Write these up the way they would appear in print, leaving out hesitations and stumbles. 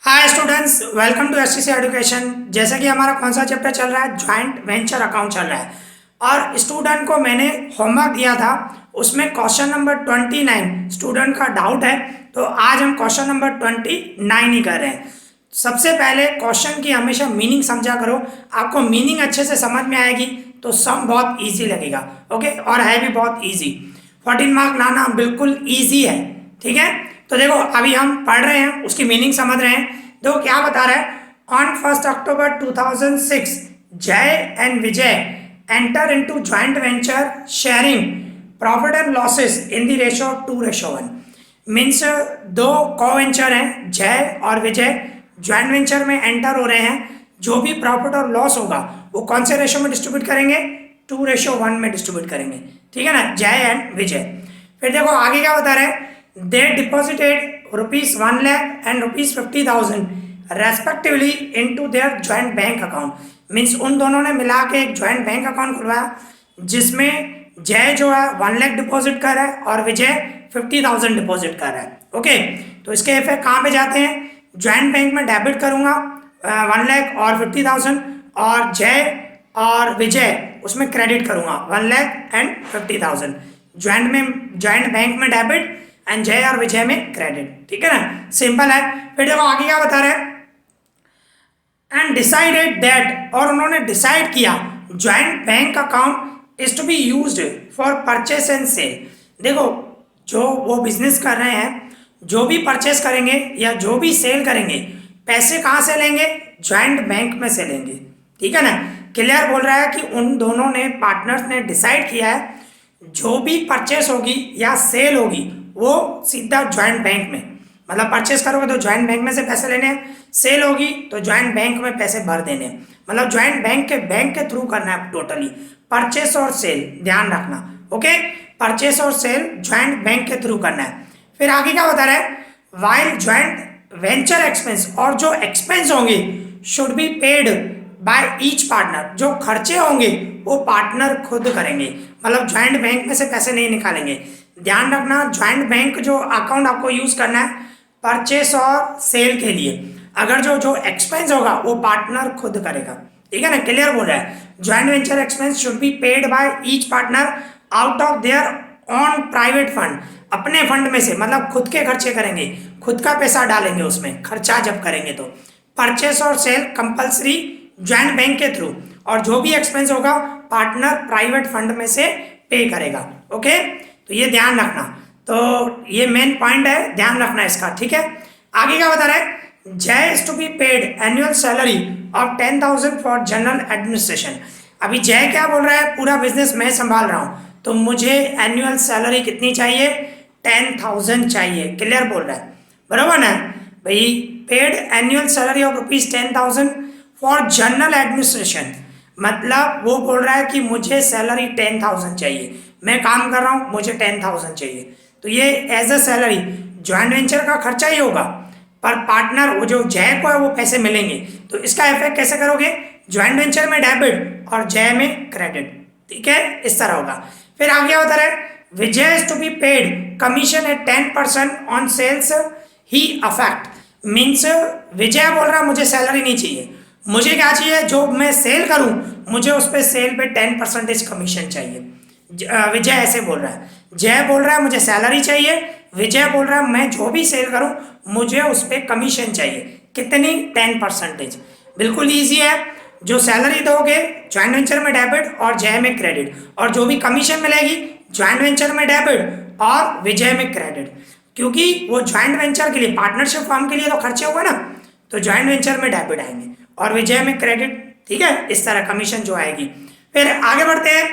Hi students, welcome to STC education. जैसे कि हमारा कौन सा चैप्टर चल रहा है, ज्वाइंट वेंचर अकाउंट चल रहा है। और स्टूडेंट को मैंने होमवर्क दिया था, उसमें क्वेश्चन नंबर 29 स्टूडेंट का डाउट है, तो आज हम क्वेश्चन नंबर 29 ही कर रहे हैं। सबसे पहले क्वेश्चन की हमेशा मीनिंग समझा करो, आपको मीनिंग अच्छे से समझ में आएगी तो सम बहुत ईजी लगेगा। ओके, और है भी बहुत ईजी। 14 मार्क लाना बिल्कुल ईजी है, ठीक है। तो देखो, अभी हम पढ़ रहे हैं, उसकी मीनिंग समझ रहे हैं। देखो क्या बता रहा है, ऑन 1 अक्टूबर 2006 जय and Vijay enter into joint venture sharing profit and losses in the ratio 2:1। Means दो को वेंचर हैं, जय और विजय, ज्वाइंट वेंचर में एंटर हो रहे हैं। जो भी प्रॉफिट और लॉस होगा वो कौन से रेशियो में डिस्ट्रीब्यूट करेंगे, 2:1 में डिस्ट्रीब्यूट करेंगे, ठीक है ना, जय एंड विजय। फिर देखो आगे क्या बता रहे हैं, they deposited ₹1 lakh and ₹50,000 respectively into their joint bank account. Means उन दोनों ने मिला के एक ज्वाइंट बैंक अकाउंट खुलवाया, जिसमें जय जो है 1 लाख डिपॉजिट कर रहा है और विजय 50,000 डिपॉजिट कर रहा है। ओके, तो इसके इफेक्ट कहाँ पे जाते हैं, ज्वाइंट बैंक में डेबिट करूंगा 1 लाख और 50,000, और जय और विजय उसमें क्रेडिट करूंगा 1 लाख एंड 50,000। ज्वाइंट बैंक में डेबिट एंड जय और विजय में क्रेडिट, ठीक है ना, सिंपल है। फिर देखो आगे क्या बता रहे हैं, एंड डिसाइडेड दैट, और उन्होंने डिसाइड किया, joint bank account is to be used for purchase and sale. देखो, जो वो बिजनेस कर रहे हैं, जो भी परचेस करेंगे या जो भी सेल करेंगे, पैसे कहाँ से लेंगे, ज्वाइंट बैंक में से लेंगे, ठीक है ना। क्लियर बोल रहा है कि उन दोनों ने, पार्टनर्स ने डिसाइड किया है, जो भी परचेस होगी या सेल होगी वो सीधा ज्वाइंट बैंक में, मतलब परचेस करोगे तो ज्वाइंट बैंक में से पैसे लेने हैं, सेल होगी तो ज्वाइंट बैंक में पैसे भर देने हैं। मतलब ज्वाइंट बैंक के थ्रू करना है टोटली, परचेस और सेल, ध्यान रखना। ओके, परचेस और सेल ज्वाइंट बैंक के थ्रू करना है। फिर आगे क्या बता रहा है, वाइल ज्वाइंट वेंचर एक्सपेंस, और जो एक्सपेंस होंगे should be paid by each partner, जो खर्चे होंगे वो पार्टनर खुद करेंगे, मतलब ज्वाइंट बैंक में से पैसे नहीं निकालेंगे। ध्यान रखना, ज्वाइंट बैंक जो अकाउंट आपको यूज करना है परचेस और सेल के लिए, अगर जो जो एक्सपेंस होगा वो पार्टनर खुद करेगा, ठीक है ना। क्लियर बोल रहा है, joint venture expense should be paid by each partner out of their on private fund, अपने फंड में से, मतलब खुद के खर्चे करेंगे, खुद का पैसा डालेंगे उसमें, खर्चा जब करेंगे तो। परचेस और सेल कंपल्सरी ज्वाइंट बैंक के थ्रू, और जो भी एक्सपेंस होगा पार्टनर प्राइवेट फंड में से पे करेगा। ओके, तो ये ध्यान रखना, तो ये मेन पॉइंट है, ध्यान रखना इसका, ठीक है। आगे क्या बता रहा है, Jay is to be paid annual salary of 10,000 for general administration. अभी जय क्या बोल रहा है, पूरा बिजनेस मैं संभाल रहा हूँ तो मुझे एनुअल सैलरी कितनी चाहिए, 10,000 चाहिए। क्लियर बोल रहा है, बरोबर ना भाई। Paid annual salary of ₹10,000 for general administration, मतलब वो बोल रहा है कि मुझे सैलरी 10,000 चाहिए, मैं काम कर रहा हूँ, मुझे 10,000 चाहिए। तो ये as a salary joint venture का खर्चा ही होगा, पर पार्टनर वो जो जय को है वो पैसे मिलेंगे। तो इसका इफेक्ट कैसे करोगे, ज्वाइंट वेंचर में डेबिट और जय में क्रेडिट, ठीक है, इस तरह होगा। फिर आगे बता रहे हैं, Vijay is to be paid commission at 10% on sales he affect. Means Vijay बोल रहा है मुझे सैलरी नहीं चाहिए, मुझे क्या चाहिए, जो मैं सेल करूं मुझे उस पर सेल पे 10% कमीशन चाहिए। विजय ऐसे बोल रहा है, जय बोल रहा है मुझे सैलरी चाहिए, विजय बोल रहा है मैं जो भी सेल करूं मुझे उस पर कमीशन चाहिए, कितनी, 10%। बिल्कुल ईजी है, जो सैलरी दोगे ज्वाइंट वेंचर में डेबिट और जय में क्रेडिट, और जो भी कमीशन मिलेगी ज्वाइंट वेंचर में डेबिट और विजय में क्रेडिट, क्योंकि वो ज्वाइंट वेंचर के लिए, पार्टनरशिप फॉर्म के लिए तो खर्चे होगा ना, तो ज्वाइंट वेंचर में डेबिट आएंगे और विजय में क्रेडिट, ठीक है, इस तरह कमीशन जो आएगी। फिर आगे बढ़ते हैं,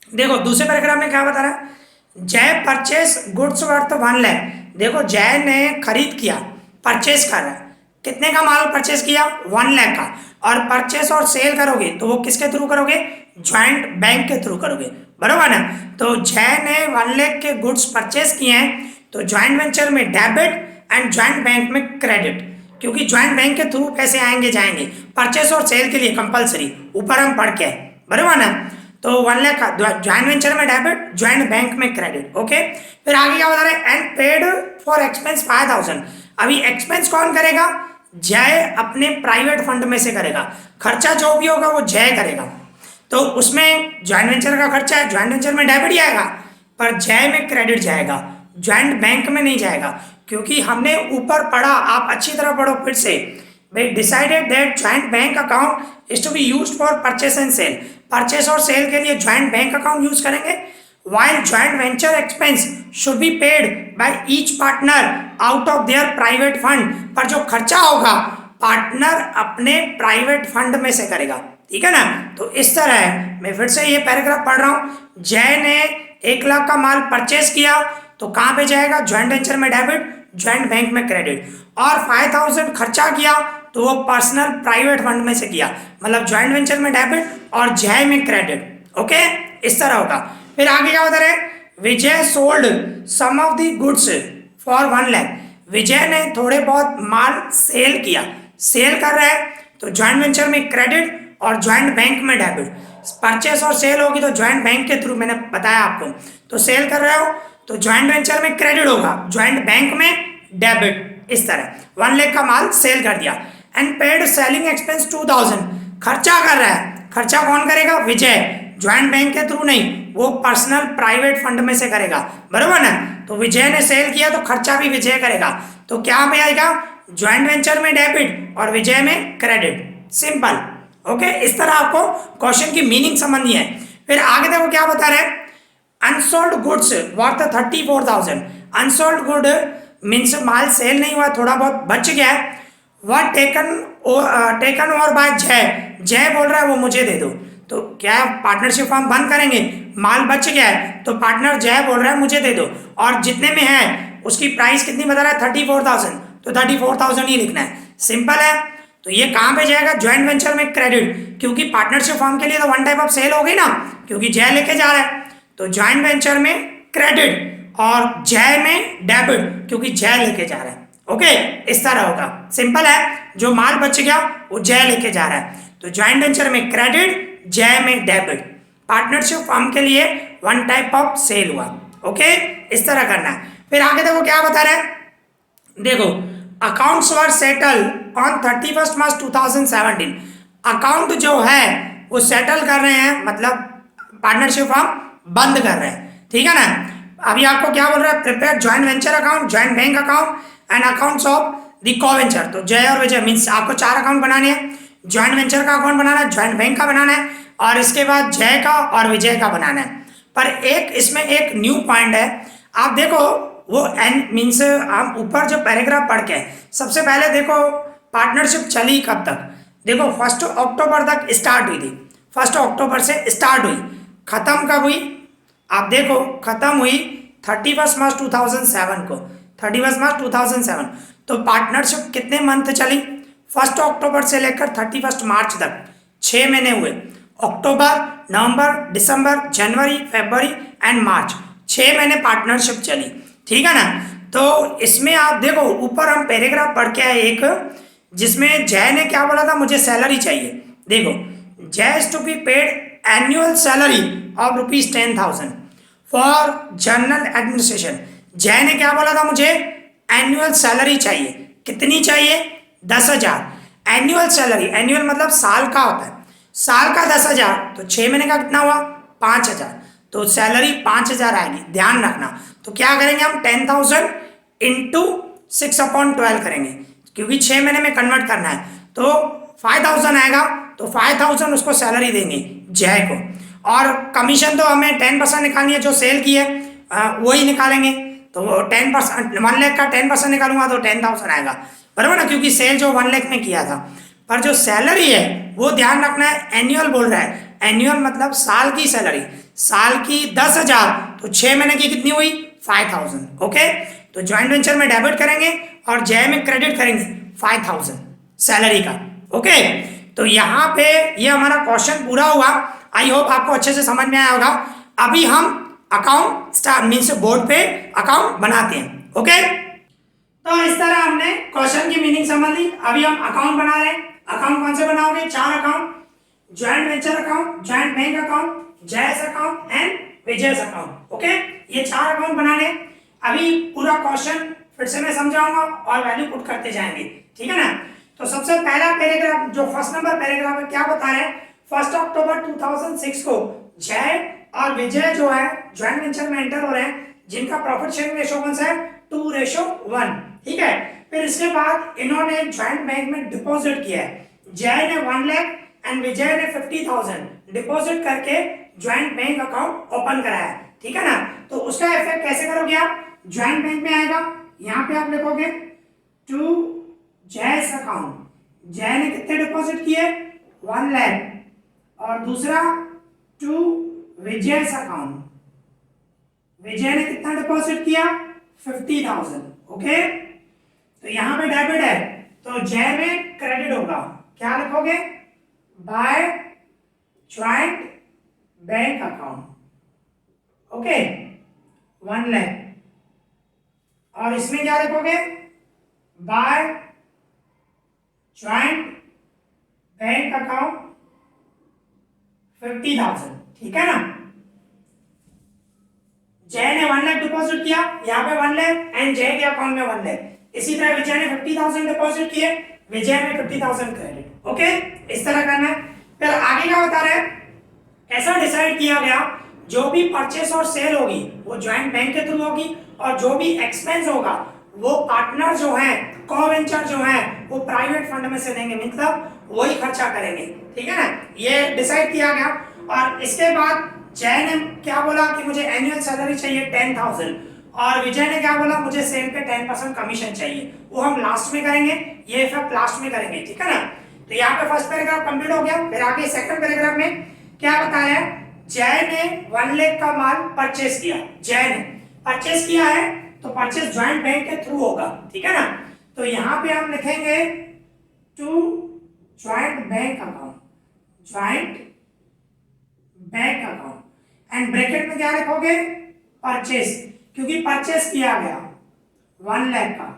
देखो दूसरे पैराग्राफ में क्या बता रहा है, जय परचेस गुड्स वर्थ 1 लाख। देखो जय ने खरीद किया, परचेस कर रहा है, कितने का माल परचेस किया, 1 लाख का, और परचेस और सेल करोगे तो वो किसके थ्रू करोगे, ज्वाइंट बैंक के थ्रू करोगे, बरोबर ना। तो जय ने 1 लाख के गुड्स परचेस किए हैं, तो ज्वाइंट वेंचर में डेबिट एंड ज्वाइंट बैंक में क्रेडिट, क्योंकि ज्वाइंट बैंक के थ्रू पैसे आएंगे जाएंगे, परचेस और सेल के लिए कंपलसरी, ऊपर हम पढ़ के, बरोबर ना। तो 1 लाख का ज्वाइंट वेंचर में डेबिट, ज्वाइंट बैंक में क्रेडिट। ओके, फिर आगे क्या बता रहे हैं, एंड पेड फॉर एक्सपेंस 5,000। अभी एक्सपेंस कौन करेगा, जय अपने प्राइवेट फंड में से करेगा, खर्चा जो भी होगा वो जय करेगा। तो उसमें ज्वाइंट वेंचर का खर्चा है, ज्वाइंट वेंचर में डेबिट ही आएगा, पर जय में क्रेडिट जाएगा, ज्वाइंट बैंक में नहीं जाएगा। क्योंकि हमने ऊपर पढ़ा, आप अच्छी तरह पढ़ो फिर से, भाई decided that joint bank account is to be used for purchase and sale, purchase और सेल के लिए ज्वाइंट बैंक अकाउंट यूज करेंगे। while joint venture expense should be paid by each partner out of their private fund, पर जो खर्चा होगा partner अपने private fund में से करेगा, ठीक है ना। तो इस तरह है, मैं फिर से ये पैराग्राफ पढ़ रहा हूँ। जय ने 1 लाख का माल परचेस किया तो कहाँ पे जाएगा, ज्वाइंट वेंचर में डेबिट, ज्वाइंट बैंक में क्रेडिट। और 5000 खर्चा किया तो वो पर्सनल प्राइवेट फंड में से किया, मतलब ज्वाइंट वेंचर में डेबिट और जय में क्रेडिट। ओके, इस तरह होगा। फिर आगे क्या बता रहे, Vijay sold some of the goods for 1 lakh, Vijay ने थोड़े बहुत माल सेल किया, सेल कर रहा है तो ज्वाइंट वेंचर में क्रेडिट और ज्वाइंट बैंक में डेबिट। परचेस और सेल होगी तो ज्वाइंट बैंक के थ्रू, मैंने बताया आपको। तो सेल कर रहे हो तो ज्वाइंट वेंचर में क्रेडिट होगा, ज्वाइंट बैंक में डेबिट। इस तरह 1 लाख का माल सेल कर दिया। एंड पेड सेलिंग एक्सपेंस 2000, खर्चा कर रहा है, खर्चा कौन करेगा, विजय, ज्वाइंट बैंक के थ्रू नहीं, वो पर्सनल प्राइवेट फंड में से करेगा, बरोबर ना। तो विजय ने सेल किया तो खर्चा भी विजय करेगा, तो क्या पे आएगा, ज्वाइंट वेंचर में डेबिट और विजय में क्रेडिट, सिंपल। ओके, इस तरह आपको क्वेश्चन की मीनिंग समझनी है। फिर आगे देखो क्या बता रहे हैं, unsold goods worth 34,000, unsold good means माल सेल नहीं हुआ, थोड़ा बहुत बच गया है। वह टेकन ओवर बाय जय, जय बोल रहा है वो मुझे दे दो। तो क्या पार्टनरशिप फॉर्म बंद करेंगे, माल बच गया है तो पार्टनर जय बोल रहा है मुझे दे दो, और जितने में है उसकी प्राइस कितनी बता रहा है, 34,000, तो 34,000 ही लिखना है, सिंपल है। तो ये कहाँ पे जाएगा, ज्वाइंट वेंचर में क्रेडिट, क्योंकि पार्टनरशिप फॉर्म के लिए तो वन टाइप ऑफ सेल हो गई ना, क्योंकि जय लेके जा रहा है। तो ज्वाइंट वेंचर में क्रेडिट और जय में डेबिट, क्योंकि जय लेके जा रहा है। ओके, इस तरह होगा, सिंपल है। जो माल बच गया वो जय लेके जा रहा है, तो ज्वाइंट वेंचर में क्रेडिट, जय में डेबिट। पार्टनरशिप फॉर्म के लिए वन टाइप ऑफ सेल हुआ। ओके, इस तरह करना है। फिर आगे देखो क्या बता रहे हैं, देखो accounts were settle on 31 March 2017, account जो है वो सेटल कर रहे हैं, मतलब पार्टनरशिप फॉर्म बंद कर रहे हैं, ठीक है ना। अभी आपको क्या बोल रहा है, prepare joint venture account, joint bank account and accounts of the co-venture. तो जय और विजय मीन्स आपको 4 अकाउंट बनाने हैं, ज्वाइंट वेंचर का अकाउंट बनाना है, ज्वाइंट बैंक का बनाना है, और इसके बाद जय का और विजय का बनाना है। पर एक इसमें एक न्यू पॉइंट है, आप देखो वो एन मीन्स हम ऊपर जो पैराग्राफ पढ़ के, सबसे पहले देखो पार्टनरशिप चली कब तक, देखो 1 अक्टूबर तक स्टार्ट हुई थी, 1 अक्टूबर से स्टार्ट हुई, खत्म कब हुई, आप देखो खत्म हुई 31 मार्च 2007 को, 31 मार्च 2007। तो पार्टनरशिप कितने मंथ चली, 1 अक्टूबर से लेकर 31 मार्च तक 6 महीने हुए, अक्टूबर, नवंबर, दिसंबर, जनवरी, फरवरी एंड मार्च, 6 महीने पार्टनरशिप चली, ठीक है ना। तो इसमें आप देखो ऊपर हम पैराग्राफ पढ़ के आए एक, जिसमें जय ने क्या बोला था, मुझे सैलरी चाहिए। देखो Jay is to be paid annual salary of ₹10,000 for general administration, Jay ने क्या बोला था, मुझे एनुअल सैलरी चाहिए, कितनी चाहिए, 10,000। एनुअल सैलरी, एनुअल मतलब साल का होता है, साल का 10,000, तो 6 महीने का कितना हुआ, 5,000, तो सैलरी 5,000 आएगी, ध्यान रखना। तो क्या करेंगे हम, 10,000 इंटू 6/12 करेंगे, क्योंकि 6 महीने में कन्वर्ट करना है, तो 5,000 आएगा, तो 5,000 उसको सैलरी देंगे जय को, और कमीशन तो हमें 10% निकालनी है, जो सेल की है वही निकालेंगे, तो 10%, 1 लाख का 10% निकालूंगा तो 10,000 आएगा, बराबर ना, क्योंकि सेल जो 1 लाख में किया था। पर जो सैलरी है वो ध्यान रखना है, एनुअल बोल रहा है, एनुअल मतलब साल की सैलरी, साल की 10,000, तो 6 महीने की कितनी हुई, 5,000। ओके, तो ज्वाइंट वेंचर में डेबिट करेंगे और जय में क्रेडिट करेंगे 5,000 सैलरी का। ओके, तो यहाँ पे ये हमारा क्वेश्चन पूरा हुआ, आई होप आपको अच्छे से समझ में आया होगा। अभी हम अकाउंट स्टार्ट मीन्स बोर्ड पे अकाउंट बनाते हैं। ओके, तो इस तरह हमने क्वेश्चन की मीनिंग समझ ली। अभी हम अकाउंट बना रहे हैं। अकाउंट कौन से बनाओगे, 4 account, joint venture account, joint bank account, JAYS account and Vijay's account. Okay, ये 4 अकाउंट बनाने। अभी पूरा क्वेश्चन फिर से मैं समझाऊंगा और वैल्यू पुट करते जाएंगे, ठीक है ना। सबसे पहला पैराग्राफ जो फर्स्ट नंबर पैराग्राफ है क्या बता रहे हैं, 1 अक्टूबर 2006 को जय और विजय जो है ज्वाइंट वेंचर में एंटर हो रहे हैं, जिनका प्रॉफिट शेयरिंग रेशो कौन सा है 2:1, ठीक है। फिर इसके बाद इन्होंने ज्वाइंट बैंक में डिपॉजिट किया है, जय ने 1 लाख एंड विजय ने 50,000 डिपॉजिट करके ज्वाइंट बैंक अकाउंट ओपन कराया, ठीक है ना। तो उसका इफेक्ट कैसे करोगे आप, ज्वाइंट बैंक में आएगा, यहाँ पे आप लिखोगे टू जयस अकाउंट, जय ने कितने डिपॉजिट किए 1 लाख, और दूसरा टू विजयस अकाउंट, विजय ने कितना डिपॉजिट किया 50,000, ओके। तो यहाँ पे डेबिट है तो जय में क्रेडिट होगा, क्या लिखोगे by joint bank account, okay 1 lakh, और इसमें क्या लिखोगे बाय ज्वाइंट बैंक अकाउंट 50,000, ठीक है ना। जय ने 1 लाख डिपॉजिट किया, यहाँ पे 1 लाख एंड जय के अकाउंट में 1 लाख, इसी तरह विजय ने 50,000 डिपॉजिट किए, विजय में 50,000 क्रेडिट, ओके। इस तरह करना है। फिर आगे क्या बता रहे हैं, ऐसा डिसाइड किया गया जो भी परचेस और सेल होगी वो ज्वाइंट बैंक के थ्रू होगी, और जो भी एक्सपेंस होगा वो पार्टनर जो है को-वेंचर जो है वो प्राइवेट फंड में से देंगे, मतलब वही खर्चा करेंगे, ठीक है ना। ये डिसाइड किया गया। और इसके बाद जय ने क्या बोला कि मुझे एनुअल सैलरी चाहिए 10,000, और विजय ने क्या बोला मुझे सेल पे 10% कमीशन चाहिए, वो हम लास्ट में करेंगे, ये इफेक्ट लास्ट में करेंगे, ठीक है ना। तो यहाँ पे फर्स्ट पैराग्राफ कंप्लीट हो गया। फिर आगे सेकंड पैराग्राफ में क्या बताया, जय ने 1 लाख का माल परचेस किया, जय ने परचेस किया है तो परचेस ज्वाइंट बैंक के थ्रू होगा, ठीक है ना। तो यहाँ पे हम लिखेंगे to joint bank account, joint bank account, and bracket में क्या लिखोगे परचेस, क्योंकि परचेस किया गया 1 लाख का,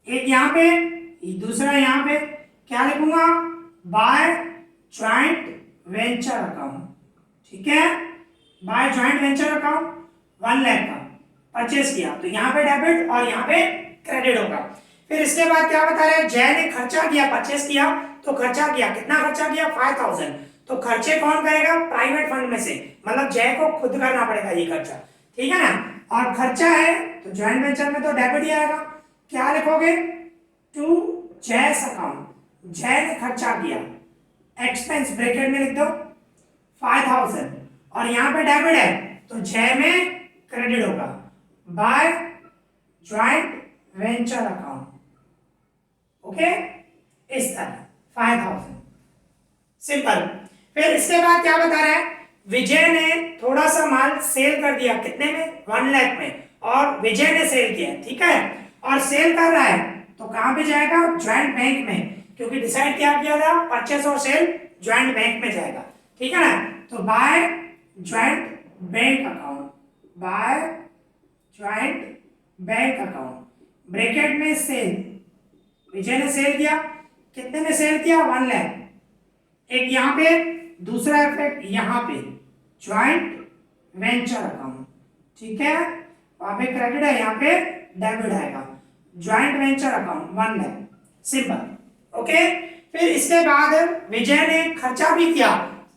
एक यहाँ पे दूसरा यहाँ पे क्या लिखूंगा बाय ज्वाइंट वेंचर अकाउंट, ठीक है, by joint venture account 1 lakh का परचेस किया, तो यहाँ पे डेबिट और यहाँ पे क्रेडिट होगा। फिर इसके बाद क्या बता रहे हैं, जय ने खर्चा किया, परचेस किया तो खर्चा किया, कितना खर्चा किया 5,000, तो खर्चे कौन करेगा प्राइवेट फंड में से, मतलब जय को खुद करना पड़ेगा ये खर्चा, ठीक है ना। और खर्चा है तो ज्वाइंट वेंचर में तो डेबिट ही आएगा, क्या लिखोगे टू जयस अकाउंट, जय ने खर्चा किया, एक्सपेंस ब्रैकेट में लिख दो 5,000, और यहाँ पे डेबिट है तो जय में क्रेडिट होगा by joint venture account, okay, इस तरह 5,000, सिंपल। फिर इसके बाद क्या बता रहे हैं, विजय ने थोड़ा सा माल सेल कर दिया, कितने में 1 लाख में, और विजय ने सेल किया, ठीक है, और सेल कर रहा है तो कहां पे जाएगा ज्वाइंट बैंक में, क्योंकि डिसाइड क्या किया था परचेस और सेल ज्वाइंट बैंक में जाएगा, ठीक है ना। तो by joint bank account, by joint bank account, bracket में सेल, विजय ने सेल किया, कितने में सेल किया 1 लाख, एक यहाँ पे दूसरा इफेक्ट यहाँ पे ज्वाइंट वेंचर अकाउंट, ठीक है, वहां पे क्रेडिट है यहाँ पे डेबिट आएगा, joint venture account 1 lakh, simple, okay. फिर इसके बाद विजय ने खर्चा भी किया,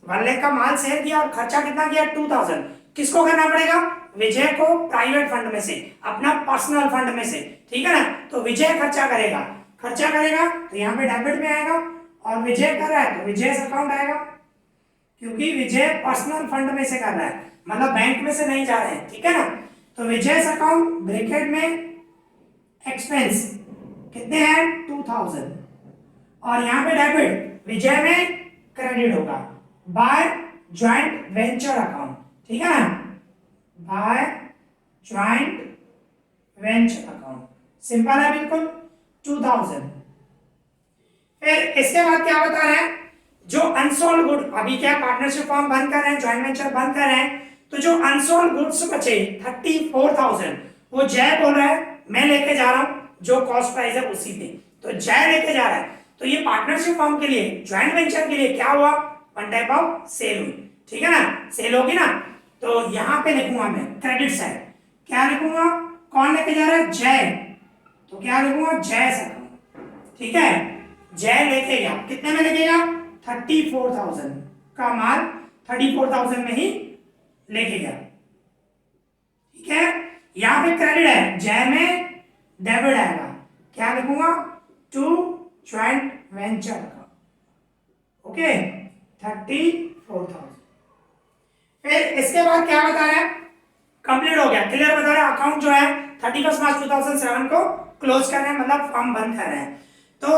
1 लाख का माल सेल किया और खर्चा कितना किया 2,000, किसको करना पड़ेगा विजय को प्राइवेट फंड में से, अपना पर्सनल फंड में से, ठीक है ना। तो विजय खर्चा करेगा तो यहाँ पे डेबिट में आएगा, और विजय कर रहा है तो विजय अकाउंट आएगा, क्योंकि विजय पर्सनल फंड में से कर रहा है, मतलब बैंक में से नहीं जा रहे हैं, ठीक है ना। तो विजय अकाउंट ब्रैकेट में एक्सपेंस कितने हैं 2,000, और यहाँ पे डेबिट विजय में क्रेडिट होगा बाय ज्वाइंट वेंचर अकाउंट, ठीक है ना, by joint venture account, simple है बिल्कुल 2,000। फिर इसके बाद क्या बता रहे हैं, जो अनसोल्ड गुड, अभी क्या पार्टनरशिप फॉर्म बंद कर रहे हैं, ज्वाइंट वेंचर बंद कर रहे हैं, तो जो अनसोल्ड गुड्स बचे 34,000 वो जय बोल रहा है मैं लेके जा रहा हूं, जो कॉस्ट प्राइस है उसी पे, तो जय लेके जा रहा है, तो ये पार्टनरशिप फॉर्म के लिए ज्वाइंट वेंचर के लिए क्या हुआ, वन टाइप ऑफ सेल हुई, ठीक है ना, सेल होगी ना। तो यहाँ पे लिखूंगा मैं क्रेडिट साइड, क्या लिखूंगा, कौन लेके जा रहा है जय, तो क्या लिखूंगा जय अकाउंट, ठीक है, जय लेके गया, कितने में लेके गया? 34,000 का माल 34,000 में ही लेके गया। ठीक है, यहां पे क्रेडिट है, जय में डेबिट आएगा, क्या लिखूंगा? To joint venture account. Okay, 34,000। फिर इसके बाद क्या बता रहा है? कंप्लीट हो गया, क्लियर बता रहा है। अकाउंट जो है 31 मार्च 2007 को क्लोज कर रहे हैं, मतलब फॉर्म बंद कर रहे हैं। तो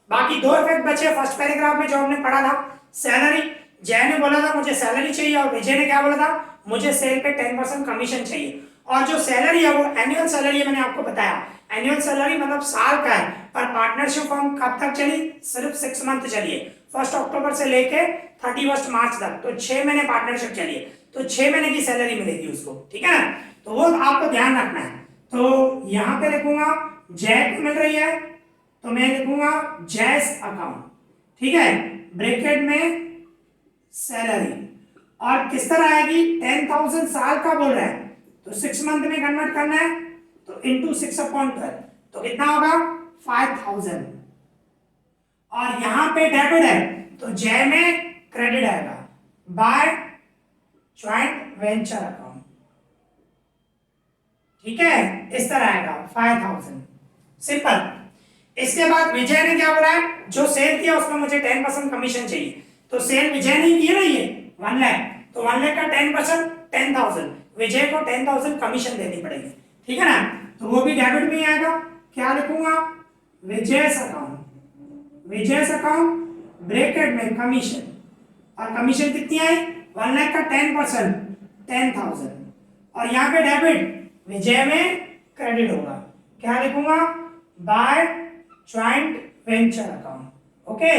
बाकी दो इफेक्ट बचे फर्स्ट पैराग्राफ में जो हमने पढ़ा था। सैलरी, जय ने बोला था मुझे सैलरी चाहिए, और विजय ने क्या बोला था? मुझे सेल पे 10% कमीशन चाहिए। और जो सैलरी है वो एनुअल सैलरी है, मैंने आपको बताया। एनुअल सैलरी मतलब साल का है, पर पार्टनरशिप फॉर्म कब तक चली? सिर्फ 6 मंथ चली है, 1 अक्टूबर से लेके 31 मार्च तक, तो 6 महीने पार्टनरशिप चली है, तो 6 महीने की सैलरी मिलेगी उसको। ठीक है ना, तो वो आपको ध्यान रखना है। तो यहां पे लिखूंगा जय को मिल रही है, तो मैं लिखूंगा जैस अकाउंट। ठीक है, ब्रैकेट में सैलरी, और किस तरह आएगी? 10,000 साल का बोल रहा है, तो 6 मंथ में कन्वर्ट करना है, तो इंटू 6/12, तो कितना होगा? 5,000। और यहां पे डेबिट है, तो जय में क्रेडिट आएगा बाय ज्वाइंट वेंचर अकाउंट। ठीक है, इस तरह आएगा 5,000, सिंपल। इसके बाद विजय ने क्या बोला है? जो सेल किया उसमें मुझे 10% कमीशन चाहिए, तो सेल विजय ने किया ना, ये 1 लाख, तो 1 लाख का 10% 10,000, विजय को 10,000 कमीशन देनी पड़ेगी। ठीक है ना, तो वो भी डेबिट में आएगा, क्या लिखूंगा? Vijay's account, Vijay's account bracket में कमीशन, और कमीशन कितनी आई? 1 लाख का 10% 10,000, और यहाँ पे डेबिट, विजय में क्रेडिट होगा, क्या लिखूंगा? By joint venture account. Okay,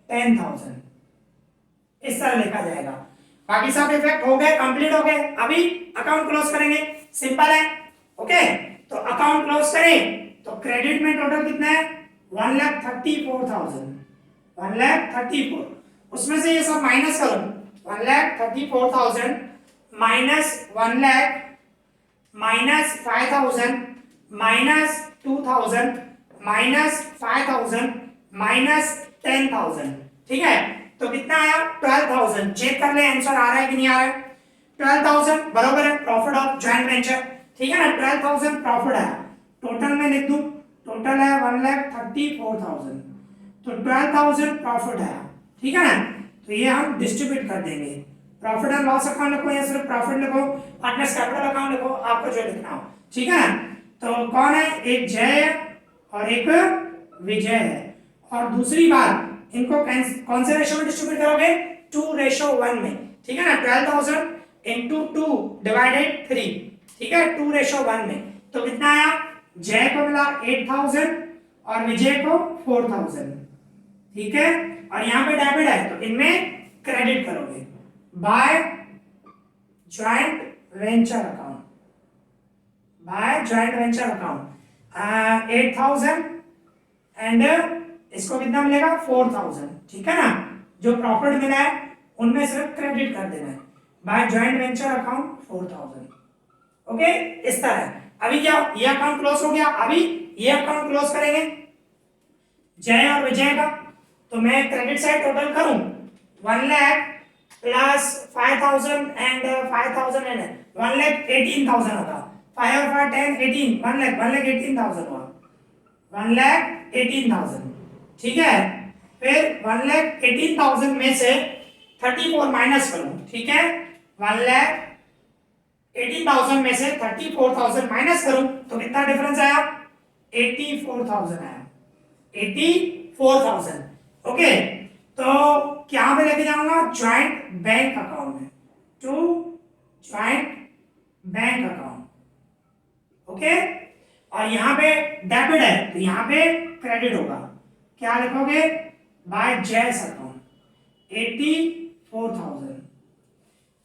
10,000 इस तरह लिखा जाएगा। बाकी सब इफेक्ट हो गए, कंप्लीट हो गए। अभी अकाउंट क्लोज करेंगे, सिंपल है। ओके, तो अकाउंट क्लोज करें, तो क्रेडिट में टोटल कितना है? 1,34,000, 1,34,000, उसमें से ये सब माइनस करो, 1,34,000 minus 1 lakh minus 5,000 minus 2,000 minus 5,000 minus 10,000। ठीक है, तो कितना आया? 12,000। चेक कर ले आंसर आ रहा है कि नहीं आ रहा है? 12,000 बराबर है प्रॉफिट ऑफ जॉइंट वेंचर। ठीक है ना, 12,000 प्रॉफिट है। टोटल में लिख दूं, टोटल है 1,34,000, तो 12,000 प्रॉफिट है। ठीक है ना, तो ये हम डिस्ट्रीब्यूट कर देंगे। प्रॉफिट एंड लॉस अकाउंट लिखो या सिर्फ प्रॉफिट लिखो, पार्टनर्स कैपिटल अकाउंट लिखो, आपको जो लिखना हो। ठीक है ना, तो कौन है? एक जय और एक विजय है। और दूसरी बात, इनको कौन से रेशो में डिस्ट्रीब्यूट करोगे? 2:1 में। ठीक है ना, 12,000 इंटू 2 डिवाइडेड 3। ठीक है, 2:1 में, तो कितना आया? जय को मिला 8,000 और विजय को 4,000। ठीक है, और यहाँ पे डेबिट है, तो इनमें क्रेडिट करोगे by joint venture account, by joint venture account 8,000 and इसको कितना मिलेगा? 4,000। ठीक है ना, जो प्रॉफिट मिला है उनमें सिर्फ क्रेडिट कर देना है by joint venture account 4,000। Okay, इस तरह। अभी क्या, ये अकाउंट क्लोज हो गया, अभी ये अकाउंट क्लोज करेंगे जय और विजय का। तो मैं क्रेडिट साइड टोटल करूं, 1 लाख प्लस 5,000 एंड 5,000 एंड 1,18,000 होगा। 5 और 5 10 18, 1,18,000 हुआ, 1,18,000। ठीक है, फिर 1,18,000 में से 34 माइनस करूं। ठीक है, 1,18,000 में से 34,000 माइनस करूं, तो कितना डिफरेंस आया? 84,000 आया, 84,000। ओके, तो क्या पे लेके जाऊंगा? ज्वाइंट बैंक अकाउंट में, to joint bank account. Okay, और यहां पे डेबिट है, तो यहां पे क्रेडिट होगा, क्या लिखोगे? बाय जैस अकाउंट 84,000।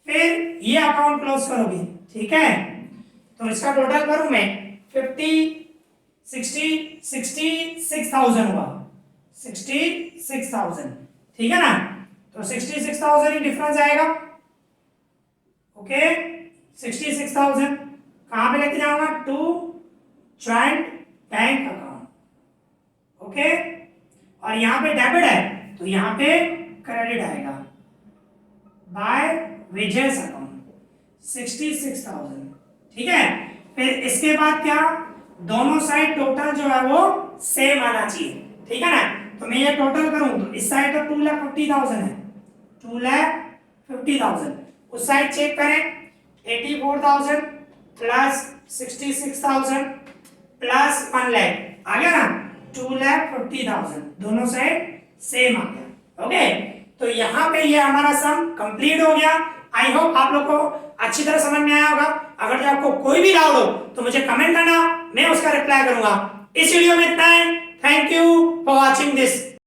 फिर ये अकाउंट क्लोज करोगे। ठीक है, तो इसका टोटल करूं मैं 66,000 हुआ, 66,000। ठीक है ना, तो 66,000 ही डिफरेंस आएगा। ओके, 66,000 कहां पे लेके जाऊंगा? To joint bank account. Okay, और यहाँ पे डेबिट है तो यहाँ पे क्रेडिट आएगा बाय वेजेस अकाउंट 66,000। ठीक है, फिर इसके बाद क्या, दोनों साइड टोटल जो है वो सेम आना चाहिए। ठीक है ना, तो मैं ये टोटल करूं तो इस साइड तो 2,50,000 है, 2,50,000। उस साइड चेक करें 84,000 प्लस 66,000 प्लस 1 लाख आ गया ना, 2,50,000, दोनों साइड सेम आ गया। ओके, तो यहाँ पे ये हमारा सम कंप्लीट हो गया। आई होप आप लोग को अच्छी तरह समझ में आया होगा। अगर जो आपको कोई भी डाउट हो तो मुझे कमेंट करना, मैं उसका रिप्लाई करूंगा। इस वीडियो में इतना है। Thank you for watching this.